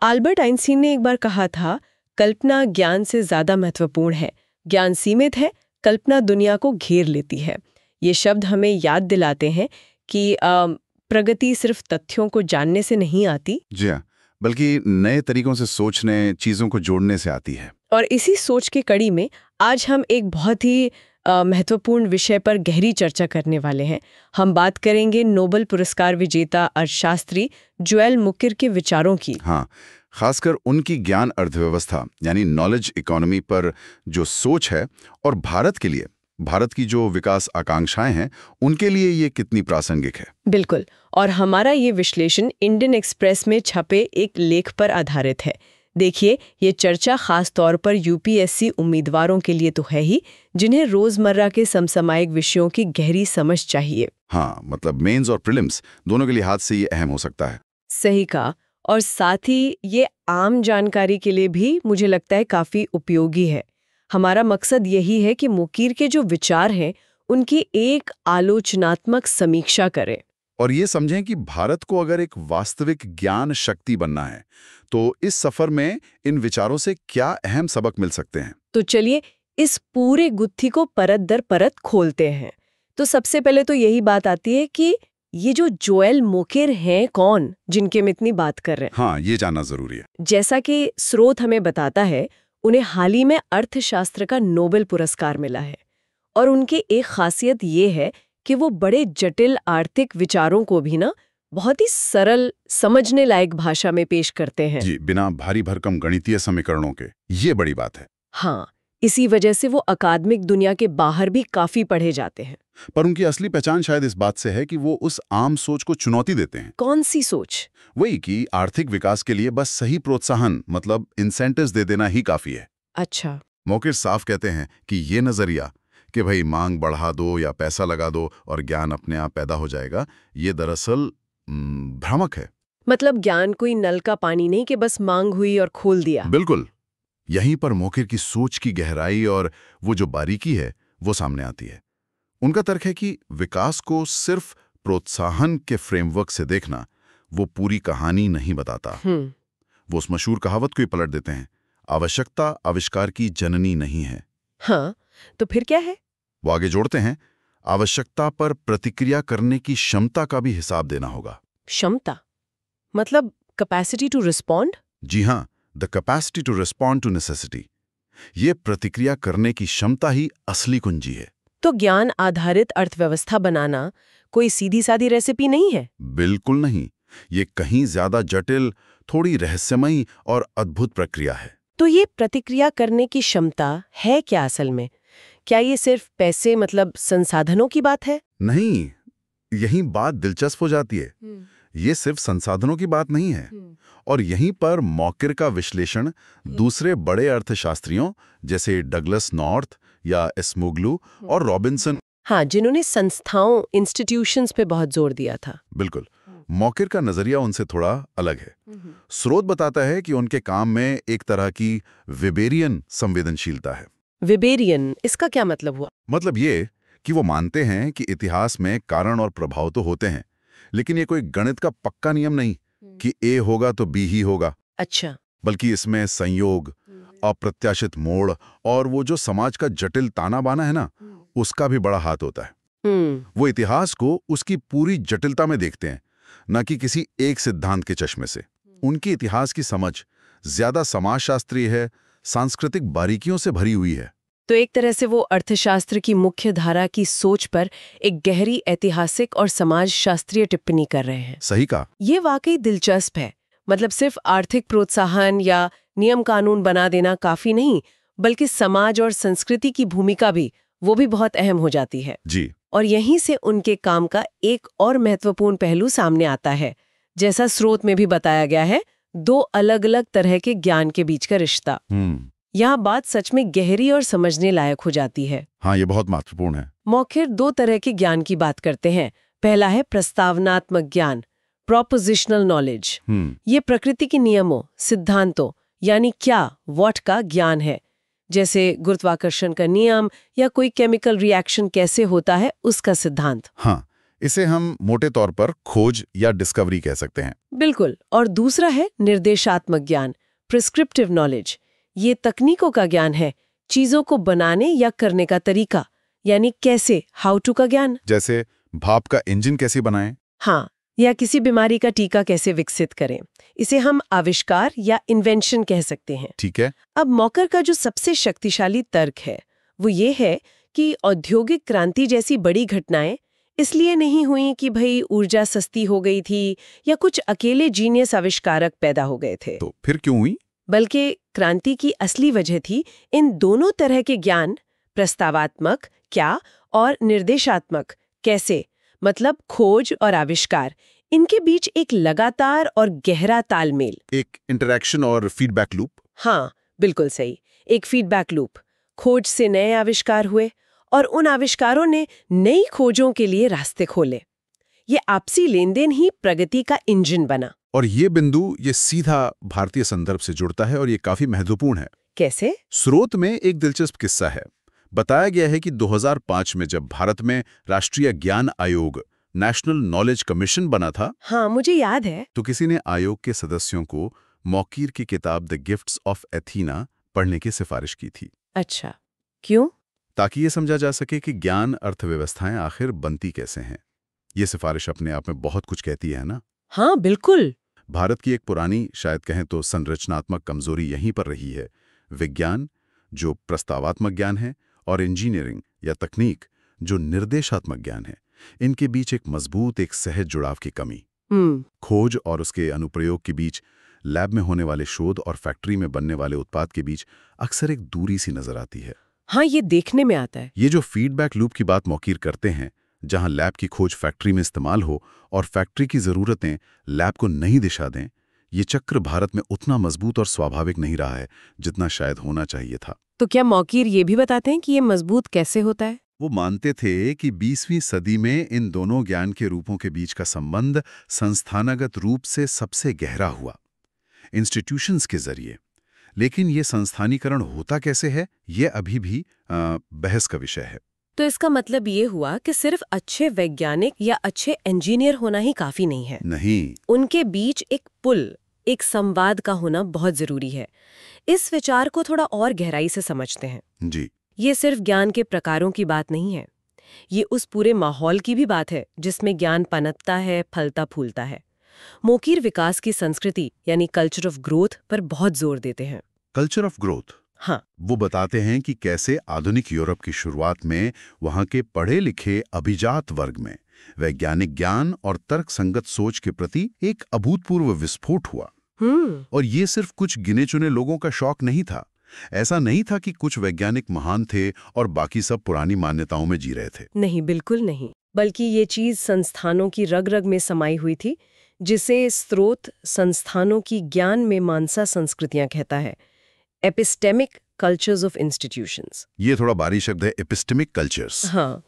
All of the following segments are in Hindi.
अल्बर्ट आइंस्टीन ने एक बार कहा था, कल्पना ज्ञान से ज्यादा महत्वपूर्ण है। ज्ञान सीमित है, कल्पना दुनिया को घेर लेती है। ये शब्द हमें याद दिलाते हैं कि प्रगति सिर्फ तथ्यों को जानने से नहीं आती। जी हाँ, बल्कि नए तरीकों से सोचने, चीजों को जोड़ने से आती है। और इसी सोच की कड़ी में आज हम एक बहुत ही महत्वपूर्ण विषय पर गहरी चर्चा करने वाले हैं। हम बात करेंगे नोबेल पुरस्कार विजेता अर्थशास्त्री जोएल मुकिर के विचारों की। हाँ, खासकर उनकी ज्ञान अर्थव्यवस्था यानी नॉलेज इकोनॉमी पर जो सोच है, और भारत के लिए, भारत की जो विकास आकांक्षाएं हैं, उनके लिए ये कितनी प्रासंगिक है। बिल्कुल। और हमारा ये विश्लेषण इंडियन एक्सप्रेस में छपे एक लेख पर आधारित है। देखिए, ये चर्चा खास तौर पर यूपीएससी उम्मीदवारों के लिए तो है ही, जिन्हें रोजमर्रा के समसामयिक विषयों की गहरी समझ चाहिए। हाँ, मतलब मेंस और प्रीलिम्स दोनों के लिहाज से ये अहम हो सकता है। सही कहा। और साथ ही ये आम जानकारी के लिए भी मुझे लगता है काफी उपयोगी है। हमारा मकसद यही है कि मुकीर के जो विचार हैं, उनकी एक आलोचनात्मक समीक्षा करें। और ये समझें कि भारत को अगर एक वास्तविक ज्ञान शक्ति बनना है, तो इस सफर में इन विचारों से क्या अहम सबक मिल सकते हैं। तो चलिए इस पूरे गुत्थी को परत दर परत खोलते हैं। तो सबसे पहले तो यही बात आती है कि ये जो जोएल मुकिर हैं कौन, जिनके हम इतनी बात कर रहे हैं। हाँ, ये जानना जरूरी है। जैसा कि स्रोत हमें बताता है, उन्हें हाल ही में अर्थशास्त्र का नोबेल पुरस्कार मिला है। और उनकी एक खासियत ये है कि वो बड़े जटिल आर्थिक विचारों को भी ना बहुत ही सरल, समझने लायक भाषा में पेश करते हैं। जी, बिना भारी भरकम गणितीय समीकरणों के। ये बड़ी बात है। हाँ, इसी वजह से वो अकादमिक दुनिया के बाहर भी काफी पढ़े जाते हैं। पर उनकी असली पहचान शायद इस बात से है कि वो उस आम सोच को चुनौती देते हैं। कौन सी सोच? वही कि आर्थिक विकास के लिए बस सही प्रोत्साहन, मतलब इंसेंटिव्स दे देना ही काफी है। अच्छा। मुकिर साफ कहते हैं कि ये नजरिया कि भाई मांग बढ़ा दो या पैसा लगा दो और ज्ञान अपने आप पैदा हो जाएगा, ये दरअसल भ्रामक है। मतलब ज्ञान कोई नल का पानी नहीं कि बस मांग हुई और खोल दिया। बिल्कुल। यहीं पर मुकिर की सोच की गहराई और वो जो बारीकी है, वो सामने आती है। उनका तर्क है कि विकास को सिर्फ प्रोत्साहन के फ्रेमवर्क से देखना वो पूरी कहानी नहीं बताता। वो उस मशहूर कहावत को ही पलट देते हैं, आवश्यकता आविष्कार की जननी नहीं है। हाँ, तो फिर क्या है? वो आगे जोड़ते हैं, आवश्यकता पर प्रतिक्रिया करने की क्षमता का भी हिसाब देना होगा। क्षमता मतलब कैपेसिटी टू रिस्पॉन्ड? जी हाँ, the capacity to respond to necessity. ये प्रतिक्रिया करने की क्षमता ही असली कुंजी है। तो ज्ञान आधारित अर्थव्यवस्था बनाना कोई सीधी सादी रेसिपी नहीं है। बिल्कुल नहीं, ये कहीं ज्यादा जटिल, थोड़ी रहस्यमयी और अद्भुत प्रक्रिया है। तो ये प्रतिक्रिया करने की क्षमता है क्या असल में? क्या ये सिर्फ पैसे मतलब संसाधनों की बात है? नहीं, यही बात दिलचस्प हो जाती है। ये सिर्फ संसाधनों की बात नहीं है। और यहीं पर मुकिर का विश्लेषण दूसरे बड़े अर्थशास्त्रियों जैसे डगलस नॉर्थ या एस्मोग्लू और रॉबिन्सन, हाँ, जिन्होंने संस्थाओं, इंस्टीट्यूशंस पे बहुत जोर दिया था। बिल्कुल, मुकिर का नजरिया उनसे थोड़ा अलग है। स्रोत बताता है कि उनके काम में एक तरह की वेबेरियन संवेदनशीलता है। वेबेरियन, इसका क्या मतलब हुआ? मतलब ये कि वो मानते हैं कि इतिहास में कारण और प्रभाव तो होते हैं, लेकिन ये कोई गणित का पक्का नियम नहीं कि ए होगा तो बी ही होगा। अच्छा। बल्कि इसमें संयोग, अप्रत्याशित मोड़ और वो जो समाज का जटिल ताना बाना है ना, उसका भी बड़ा हाथ होता है। वो इतिहास को उसकी पूरी जटिलता में देखते हैं, न कि किसी एक सिद्धांत के चश्मे से। उनकी इतिहास की समझ ज्यादा समाजशास्त्रीय है, सांस्कृतिक बारीकियों से भरी हुई है। तो एक तरह से वो अर्थशास्त्र की मुख्य धारा की सोच पर एक गहरी ऐतिहासिक और समाजशास्त्रीय टिप्पणी कर रहे हैं। सही कहा। ये वाकई दिलचस्प है। मतलब सिर्फ आर्थिक प्रोत्साहन या नियम कानून बना देना काफी नहीं, बल्कि समाज और संस्कृति की भूमिका भी, वो भी बहुत अहम हो जाती है। जी। और यहीं से उनके काम का एक और महत्वपूर्ण पहलू सामने आता है। जैसा स्रोत में भी बताया गया है, दो अलग अलग तरह के ज्ञान के बीच का रिश्ता। यहाँ बात सच में गहरी और समझने लायक हो जाती है। हाँ, ये बहुत महत्वपूर्ण है। मुकिर दो तरह के ज्ञान की बात करते हैं। पहला है प्रस्तावनात्मक ज्ञान, प्रोपोजिशनल नॉलेज। ये प्रकृति के नियमों, सिद्धांतों यानी क्या, व्हाट का ज्ञान है। जैसे गुरुत्वाकर्षण का नियम या कोई केमिकल रिएक्शन कैसे होता है, उसका सिद्धांत। हाँ, इसे हम मोटे तौर पर खोज या डिस्कवरी कह सकते हैं। बिल्कुल। और दूसरा है निर्देशात्मक ज्ञान, प्रिस्क्रिप्टिव नॉलेज। ये तकनीकों का ज्ञान है, चीजों को बनाने या करने का तरीका, यानी कैसे, हाउ टू का ज्ञान। जैसे भाप का इंजन कैसे बनाएं? हाँ, या किसी बीमारी का टीका कैसे विकसित करें। इसे हम आविष्कार या इन्वेंशन कह सकते हैं। ठीक है। अब मॉकर का जो सबसे शक्तिशाली तर्क है वो ये है कि औद्योगिक क्रांति जैसी बड़ी घटनाएं इसलिए नहीं हुई कि भाई ऊर्जा सस्ती हो गई थी या कुछ अकेले जीनियस आविष्कारक पैदा हो गए थे। तो फिर क्यों हुई? बल्कि क्रांति की असली वजह थी इन दोनों तरह के ज्ञान, प्रस्तावात्मक क्या और निर्देशात्मक कैसे, मतलब खोज और आविष्कार, इनके बीच एक लगातार और गहरा तालमेल, एक इंटरैक्शन और फीडबैक लूप। हाँ बिल्कुल सही, एक फीडबैक लूप। खोज से नए आविष्कार हुए और उन आविष्कारों ने नई खोजों के लिए रास्ते खोले। ये आपसी लेनदेन ही प्रगति का इंजन बना। और ये बिंदु ये सीधा भारतीय संदर्भ से जुड़ता है और ये काफी महत्वपूर्ण है। कैसे? स्रोत में एक दिलचस्प किस्सा है। बताया गया है कि 2005 में जब भारत में राष्ट्रीय ज्ञान आयोग, नेशनल नॉलेज कमीशन बना था, हाँ मुझे याद है, तो किसी ने आयोग के सदस्यों को मॉकीर की किताब द गिफ्ट्स ऑफ एथीना पढ़ने की सिफारिश की थी। अच्छा, क्यों? ताकि ये समझा जा सके कि ज्ञान अर्थव्यवस्थाएं आखिर बनती कैसे हैं। ये सिफारिश अपने आप में बहुत कुछ कहती है ना? हाँ बिल्कुल। भारत की एक पुरानी, शायद कहें तो संरचनात्मक कमजोरी यहीं पर रही है। विज्ञान, जो प्रस्तावात्मक ज्ञान है, और इंजीनियरिंग या तकनीक, जो निर्देशात्मक ज्ञान है, इनके बीच एक मजबूत, एक सहज जुड़ाव की कमी। खोज और उसके अनुप्रयोग के बीच, लैब में होने वाले शोध और फैक्ट्री में बनने वाले उत्पाद के बीच अक्सर एक दूरी सी नजर आती है। हाँ, ये देखने में आता है। ये जो फीडबैक लूप की बात मौकीर करते हैं, जहां लैब की खोज फैक्ट्री में इस्तेमाल हो और फैक्ट्री की जरूरतें लैब को नई दिशा दें, ये चक्र भारत में उतना मजबूत और स्वाभाविक नहीं रहा है जितना शायद होना चाहिए था। तो क्या मौकीर ये भी बताते हैं कि ये मजबूत कैसे होता है? वो मानते थे कि 20वीं सदी में इन दोनों ज्ञान के रूपों के बीच का संबंध संस्थानगत रूप से सबसे गहरा हुआ, इंस्टीट्यूशंस के जरिए। लेकिन ये संस्थानीकरण होता कैसे है, ये अभी भी बहस का विषय है। तो इसका मतलब ये हुआ कि सिर्फ अच्छे वैज्ञानिक या अच्छे इंजीनियर होना ही काफी नहीं है। नहीं, उनके बीच एक पुल, एक संवाद का होना बहुत जरूरी है। इस विचार को थोड़ा और गहराई से समझते हैं। जी। ये सिर्फ ज्ञान के प्रकारों की बात नहीं है, ये उस पूरे माहौल की भी बात है जिसमें ज्ञान पनपता है, फलता फूलता है। मौकीर विकास की संस्कृति यानी कल्चर ऑफ ग्रोथ पर बहुत जोर देते हैं। Culture of growth. हाँ, वो बताते हैं कि कैसे आधुनिक यूरोप की शुरुआत में वहां के पढ़े लिखे अभिजात वर्ग में वैज्ञानिक ज्ञान और तर्क संगत सोच के प्रति एक अभूतपूर्व विस्फोट हुआ। और ये सिर्फ कुछ गिने चुने लोगों का शौक नहीं था। ऐसा नहीं था कि कुछ वैज्ञानिक महान थे और बाकी सब पुरानी मान्यताओं में जी रहे थे। नहीं, बिल्कुल नहीं। बल्कि ये चीज संस्थानों की रग रग में समाई हुई थी, जिसे स्रोत संस्थानों की ज्ञान में मानसा संस्कृतियां कहता है, एपिस्टेमिक कल्चर्स ऑफ इंस्टीट्यूशंस। ये थोड़ा भारी शब्द है, एपिस्टेमिक कल्चर्स। हाँ,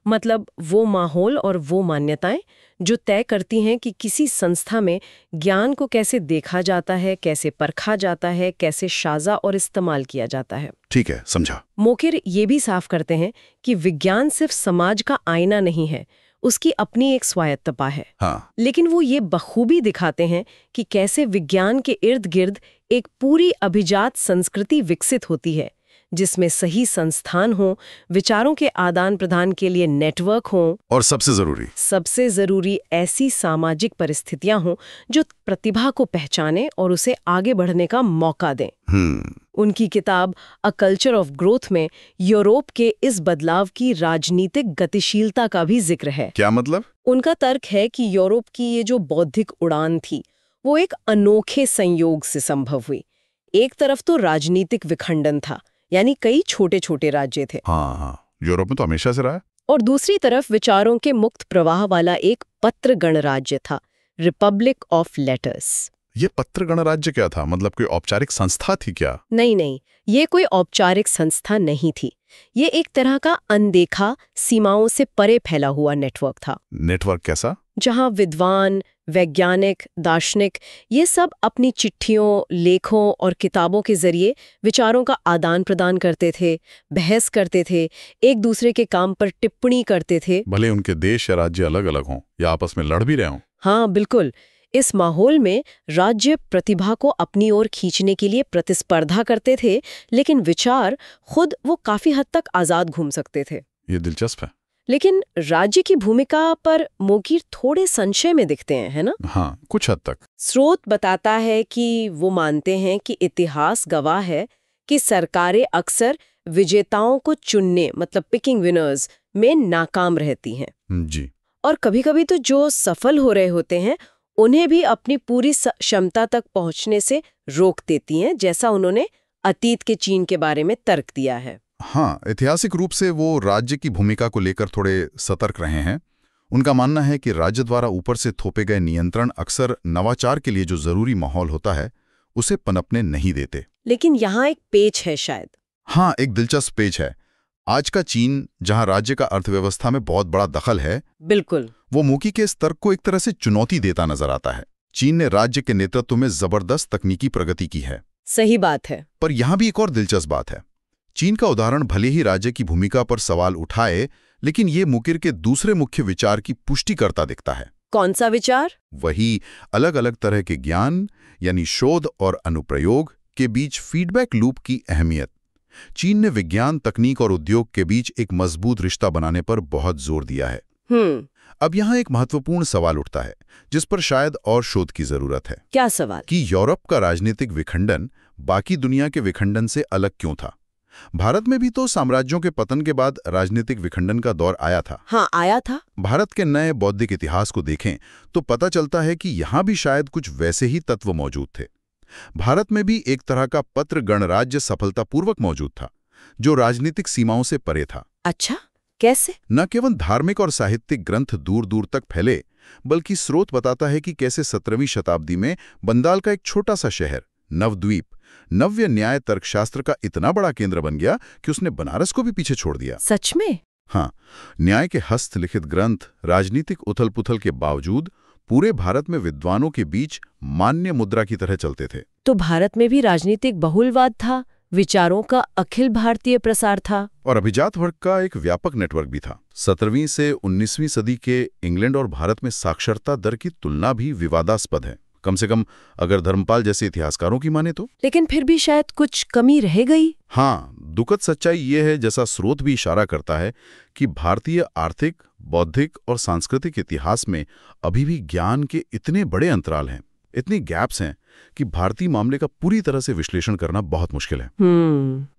मतलब वो माहौल और वो मान्यताएं जो तय करती हैं कि किसी संस्था में ज्ञान को कैसे देखा जाता है, कैसे परखा जाता है, कैसे शाजा और इस्तेमाल किया जाता है। ठीक है, समझा। मोकिर ये भी साफ करते हैं कि विज्ञान सिर्फ समाज का आईना नहीं है, उसकी अपनी एक स्वायत्तता है। हाँ। लेकिन वो ये बखूबी दिखाते हैं कि कैसे विज्ञान के इर्द गिर्द एक पूरी अभिजात संस्कृति विकसित होती है, जिसमें सही संस्थान हो, विचारों के आदान प्रदान के लिए नेटवर्क हो, और सबसे जरूरी ऐसी सामाजिक परिस्थितियां हों जो प्रतिभा को पहचाने और उसे आगे बढ़ने का मौका दें। उनकी किताब अ कल्चर ऑफ ग्रोथ में यूरोप के इस बदलाव की राजनीतिक गतिशीलता का भी जिक्र है। क्या मतलब? उनका तर्क है कि यूरोप की ये जो बौद्धिक उड़ान थी, वो एक अनोखे संयोग से संभव हुई। एक तरफ तो राजनीतिक विखंडन था, यानी कई छोटे छोटे राज्य थे। हाँ, यूरोप में तो हमेशा से रहा है। और दूसरी तरफ विचारों के मुक्त प्रवाह वाला एक पत्र गणराज्य था, रिपब्लिक ऑफ लेटर्स। ये पत्र गणराज्य क्या था? मतलब कोई औपचारिक संस्था थी क्या? नहीं, ये कोई औपचारिक संस्था नहीं थी। ये एक तरह का अनदेखा, सीमाओं से परे फैला हुआ नेटवर्क था। नेटवर्क कैसा? जहां विद्वान, वैज्ञानिक, दार्शनिक, ये सब अपनी चिट्ठियों, लेखों और किताबों के जरिए विचारों का आदान प्रदान करते थे, बहस करते थे, एक दूसरे के काम पर टिप्पणी करते थे। भले उनके देश या राज्य अलग अलग हों या आपस में लड़ भी रहे हों। हाँ, बिल्कुल। इस माहौल में राज्य प्रतिभा को अपनी ओर खींचने के लिए प्रतिस्पर्धा करते थे, लेकिन विचार खुद वो काफी हद तक आजाद घूम सकते थे। ये दिलचस्प है। लेकिन राज्य की भूमिका पर मोकीर थोड़े संशय में दिखते हैं, है ना? हाँ, कुछ हद तक। स्रोत बताता है कि वो मानते हैं कि इतिहास गवाह है कि सरकारें अक्सर विजेताओं को चुनने, मतलब पिकिंग विनर्स, में नाकाम रहती हैं। जी। और कभी-कभी तो जो सफल हो रहे होते हैं उन्हें भी अपनी पूरी क्षमता तक पहुंचने से रोक देती हैं, जैसा उन्होंने अतीत के चीन के बारे में तर्क दिया है। हाँ, ऐतिहासिक रूप से वो राज्य की भूमिका को लेकर थोड़े सतर्क रहे हैं। उनका मानना है कि राज्य द्वारा ऊपर से थोपे गए नियंत्रण अक्सर नवाचार के लिए जो जरूरी माहौल होता है उसे पनपने नहीं देते। लेकिन यहाँ एक पेच है शायद। हाँ, एक दिलचस्प पेच है। आज का चीन, जहां राज्य का अर्थव्यवस्था में बहुत बड़ा दखल है, बिल्कुल, वो मूकी के इस तर्क को एक तरह से चुनौती देता नजर आता है। चीन ने राज्य के नेतृत्व में जबरदस्त तकनीकी प्रगति की है। सही बात है। पर यहां भी एक और दिलचस्प बात है। चीन का उदाहरण भले ही राज्य की भूमिका पर सवाल उठाए, लेकिन ये मुकीर के दूसरे मुख्य विचार की पुष्टि करता दिखता है। कौन सा विचार? वही अलग अलग तरह के ज्ञान, यानी शोध और अनुप्रयोग के बीच फीडबैक लूप की अहमियत। चीन ने विज्ञान, तकनीक और उद्योग के बीच एक मजबूत रिश्ता बनाने पर बहुत जोर दिया है। अब यहाँ एक महत्वपूर्ण सवाल उठता है जिस पर शायद और शोध की जरूरत है। क्या सवाल? कि यूरोप का राजनीतिक विखंडन बाकी दुनिया के विखंडन से अलग क्यों था? भारत में भी तो साम्राज्यों के पतन के बाद राजनीतिक विखंडन का दौर आया था। हाँ, आया था। भारत के नए बौद्धिक इतिहास को देखें तो पता चलता है कि यहाँ भी शायद कुछ वैसे ही तत्व मौजूद थे। भारत में भी एक तरह का पत्र गणराज्य सफलतापूर्वक मौजूद था, जो राजनीतिक सीमाओं से परे था। अच्छा, कैसे? न केवल धार्मिक और साहित्यिक ग्रंथ दूर दूर तक फैले, बल्कि स्रोत बताता है कि कैसे 17वीं शताब्दी में बंगाल का एक छोटा सा शहर नवद्वीप नव्य न्याय तर्कशास्त्र का इतना बड़ा केंद्र बन गया कि उसने बनारस को भी पीछे छोड़ दिया। सच में? हाँ, न्याय के हस्तलिखित ग्रंथ राजनीतिक उथल पुथल के बावजूद पूरे भारत में विद्वानों के बीच मान्य मुद्रा की तरह चलते थे। तो भारत में भी राजनीतिक बहुलवाद था, विचारों का अखिल भारतीय प्रसार था, और अभिजात वर्ग का एक व्यापक नेटवर्क भी था। 17वीं से 19वीं सदी के इंग्लैंड और भारत में साक्षरता दर की तुलना भी विवादास्पद है, कम से कम अगर धर्मपाल जैसे इतिहासकारों की माने तो। लेकिन फिर भी शायद कुछ कमी रह गई। हाँ, दुखद सच्चाई ये है, जैसा स्रोत भी इशारा करता है, कि भारतीय आर्थिक, बौद्धिक और सांस्कृतिक इतिहास में अभी भी ज्ञान के इतने बड़े अंतराल हैं, इतनी गैप्स हैं कि भारतीय मामले का पूरी तरह से विश्लेषण करना बहुत मुश्किल है।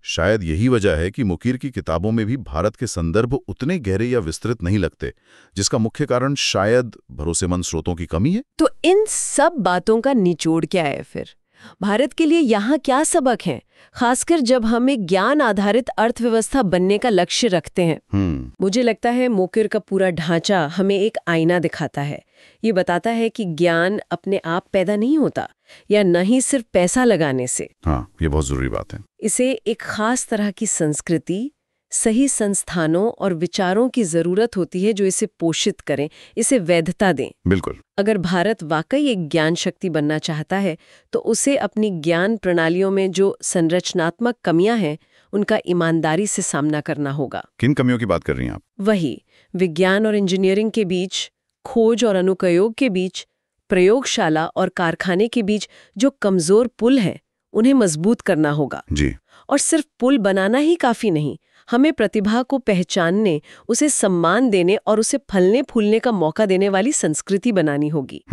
शायद यही वजह है कि मुकीर की किताबों में भी भारत के संदर्भ उतने गहरे या विस्तृत नहीं लगते, जिसका मुख्य कारण शायद भरोसेमंद स्रोतों की कमी है। तो इन सब बातों का निचोड़ क्या है फिर? भारत के लिए यहाँ क्या सबक हैं, खासकर जब हमें ज्ञान आधारित अर्थव्यवस्था बनने का लक्ष्य रखते हैं? मुझे लगता है मुकीर का पूरा ढांचा हमें एक आईना दिखाता है। ये बताता है कि ज्ञान अपने आप पैदा नहीं होता, या न ही सिर्फ पैसा लगाने से। हाँ, ये बहुत जरूरी बात है। इसे एक खास तरह की संस्कृति, सही संस्थानों और विचारों की जरूरत होती है जो इसे पोषित करें, इसे वैधता दें। बिल्कुल। अगर भारत वाकई एक ज्ञान शक्ति बनना चाहता है तो उसे अपनी ज्ञान प्रणालियों में जो संरचनात्मक कमियां हैं उनका ईमानदारी से सामना करना होगा। किन कमियों की बात कर रही हैं आप? वही विज्ञान और इंजीनियरिंग के बीच, खोज और अनुप्रयोग के बीच, प्रयोगशाला और कारखाने के बीच जो कमजोर पुल हैं उन्हें मजबूत करना होगा। जी। और सिर्फ पुल बनाना ही काफी नहीं, हमें प्रतिभा को पहचानने, उसे सम्मान देने और उसे फलने फूलने का मौका देने वाली संस्कृति बनानी होगी।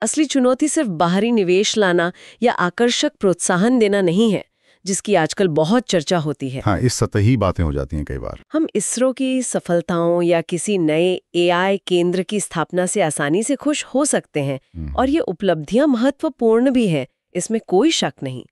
असली चुनौती सिर्फ बाहरी निवेश लाना या आकर्षक प्रोत्साहन देना नहीं है, जिसकी आजकल बहुत चर्चा होती है। हाँ, इस सतही बातें हो जाती हैं कई बार। हम इसरो की सफलताओं या किसी नए AI केंद्र की स्थापना से आसानी से खुश हो सकते हैं, और ये उपलब्धियां महत्वपूर्ण भी हैं, इसमें कोई शक नहीं।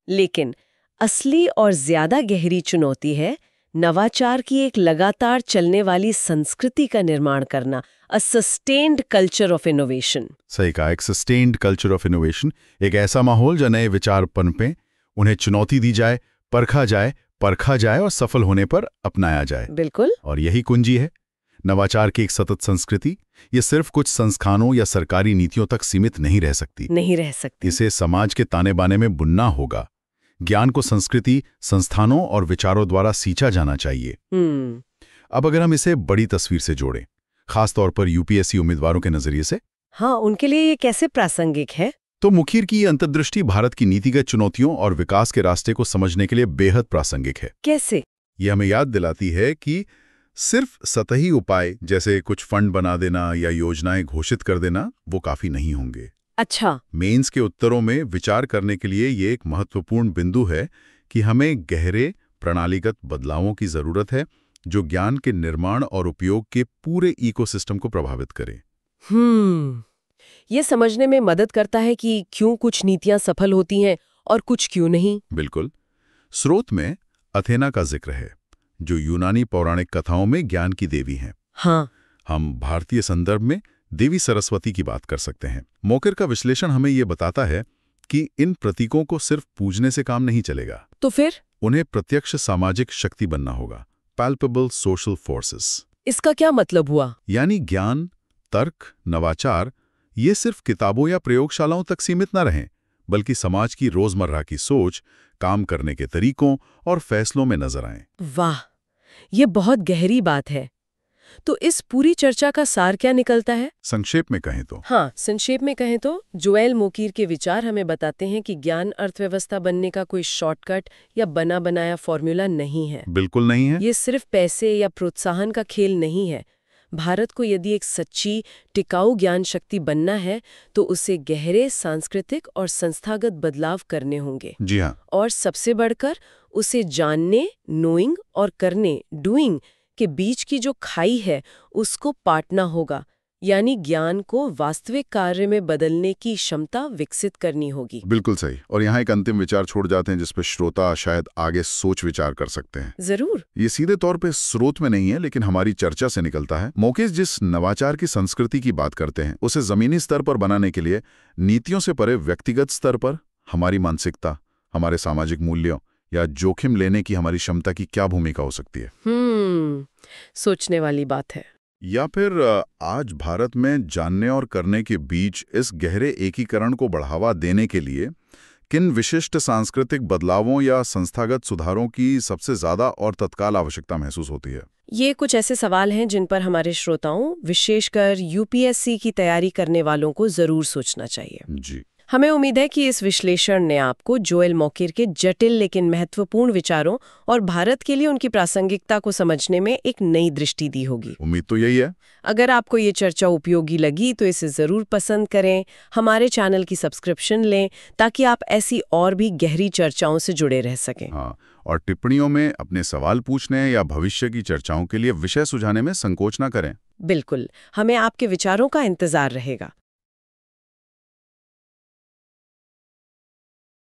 लेकिन असली और ज्यादा गहरी चुनौती है नवाचार की एक लगातार चलने वाली संस्कृति का निर्माण करना, अ सस्टेन्ड कल्चर ऑफ इनोवेशन। सही कहा, एक सस्टेन्ड कल्चर ऑफ इनोवेशन, एक ऐसा माहौल जो नए विचार पनपे, उन्हें चुनौती दी जाए, परखा जाए और सफल होने पर अपनाया जाए। बिल्कुल। और यही कुंजी है। नवाचार की एक सतत संस्कृति ये सिर्फ कुछ संस्थानों या सरकारी नीतियों तक सीमित नहीं रह सकती। इसे समाज के ताने बाने में बुनना होगा। ज्ञान को संस्कृति, संस्थानों और विचारों द्वारा सींचा जाना चाहिए। अब अगर हम इसे बड़ी तस्वीर से जोड़ें, खासतौर पर यूपीएससी उम्मीदवारों के नजरिए से, हाँ, उनके लिए ये कैसे प्रासंगिक है? तो मुखीर की ये अंतर्दृष्टि भारत की नीतिगत चुनौतियों और विकास के रास्ते को समझने के लिए बेहद प्रासंगिक है। कैसे? ये हमें याद दिलाती है कि सिर्फ सतही उपाय जैसे कुछ फंड बना देना या योजनाएं घोषित कर देना वो काफी नहीं होंगे। अच्छा। मेंस के उत्तरों में विचार करने के लिए ये एक महत्वपूर्ण बिंदु है कि हमें गहरे प्रणालीगत बदलावों की जरूरत है जो ज्ञान के निर्माण और उपयोग के पूरे इकोसिस्टम को प्रभावित करें। ये समझने में मदद करता है कि क्यों कुछ नीतियां सफल होती हैं और कुछ क्यों नहीं। बिल्कुल। स्रोत में अथेना का जिक्र है, जो यूनानी पौराणिक कथाओं में ज्ञान की देवी हैं। हाँ। हम भारतीय संदर्भ में देवी सरस्वती की बात कर सकते हैं। मोकिर का विश्लेषण हमें ये बताता है कि इन प्रतीकों को सिर्फ पूजने से काम नहीं चलेगा। तो फिर उन्हें प्रत्यक्ष सामाजिक शक्ति बनना होगा, पैल्पेबल सोशल फोर्सेस। इसका क्या मतलब हुआ? यानी ज्ञान, तर्क, नवाचार ये सिर्फ किताबों या प्रयोगशालाओं तक सीमित न रहें, बल्कि समाज की रोजमर्रा की सोच, काम करने के तरीकों और फैसलों में नजर आएं। वाह, ये बहुत गहरी बात है। तो इस पूरी चर्चा का सार क्या निकलता है? संक्षेप में कहें तो? हाँ, संक्षेप में कहें तो जोएल मोकीर के विचार हमें बताते हैं कि ज्ञान अर्थव्यवस्था बनने का कोई शॉर्टकट या बना बनाया फॉर्मूला नहीं है। बिल्कुल नहीं है। ये सिर्फ पैसे या प्रोत्साहन का खेल नहीं है। भारत को यदि एक सच्ची, टिकाऊ ज्ञान शक्ति बनना है तो उसे गहरे सांस्कृतिक और संस्थागत बदलाव करने होंगे। जी हाँ। और सबसे बढ़कर उसे जानने, नोइंग और करने, डूइंग के बीच की जो खाई है उसको पाटना होगा, यानी ज्ञान को वास्तविक कार्य में बदलने की क्षमता विकसित करनी होगी। बिल्कुल सही। और यहाँ एक अंतिम विचार छोड़ जाते हैं जिस पर श्रोता शायद आगे सोच विचार कर सकते हैं। जरूर। ये सीधे तौर पे स्रोत में नहीं है, लेकिन हमारी चर्चा से निकलता है। मोकेश जिस नवाचार की संस्कृति की बात करते हैं उसे जमीनी स्तर पर बनाने के लिए नीतियों से परे व्यक्तिगत स्तर पर हमारी मानसिकता, हमारे सामाजिक मूल्यों या जोखिम लेने की हमारी क्षमता की क्या भूमिका हो सकती है? सोचने वाली बात है। या फिर आज भारत में जानने और करने के बीच इस गहरे एकीकरण को बढ़ावा देने के लिए किन विशिष्ट सांस्कृतिक बदलावों या संस्थागत सुधारों की सबसे ज्यादा और तत्काल आवश्यकता महसूस होती है? ये कुछ ऐसे सवाल हैं जिन पर हमारे श्रोताओं, विशेषकर यूपीएससी की तैयारी करने वालों को जरूर सोचना चाहिए। जी। हमें उम्मीद है कि इस विश्लेषण ने आपको जोएल मोकीर के जटिल लेकिन महत्वपूर्ण विचारों और भारत के लिए उनकी प्रासंगिकता को समझने में एक नई दृष्टि दी होगी। उम्मीद तो यही है। अगर आपको ये चर्चा उपयोगी लगी तो इसे जरूर पसंद करें, हमारे चैनल की सब्सक्रिप्शन लें ताकि आप ऐसी और भी गहरी चर्चाओं से जुड़े रह सकें। हाँ, और टिप्पणियों में अपने सवाल पूछने या भविष्य की चर्चाओं के लिए विषय सुझाने में संकोच न करें। बिल्कुल, हमें आपके विचारों का इंतजार रहेगा।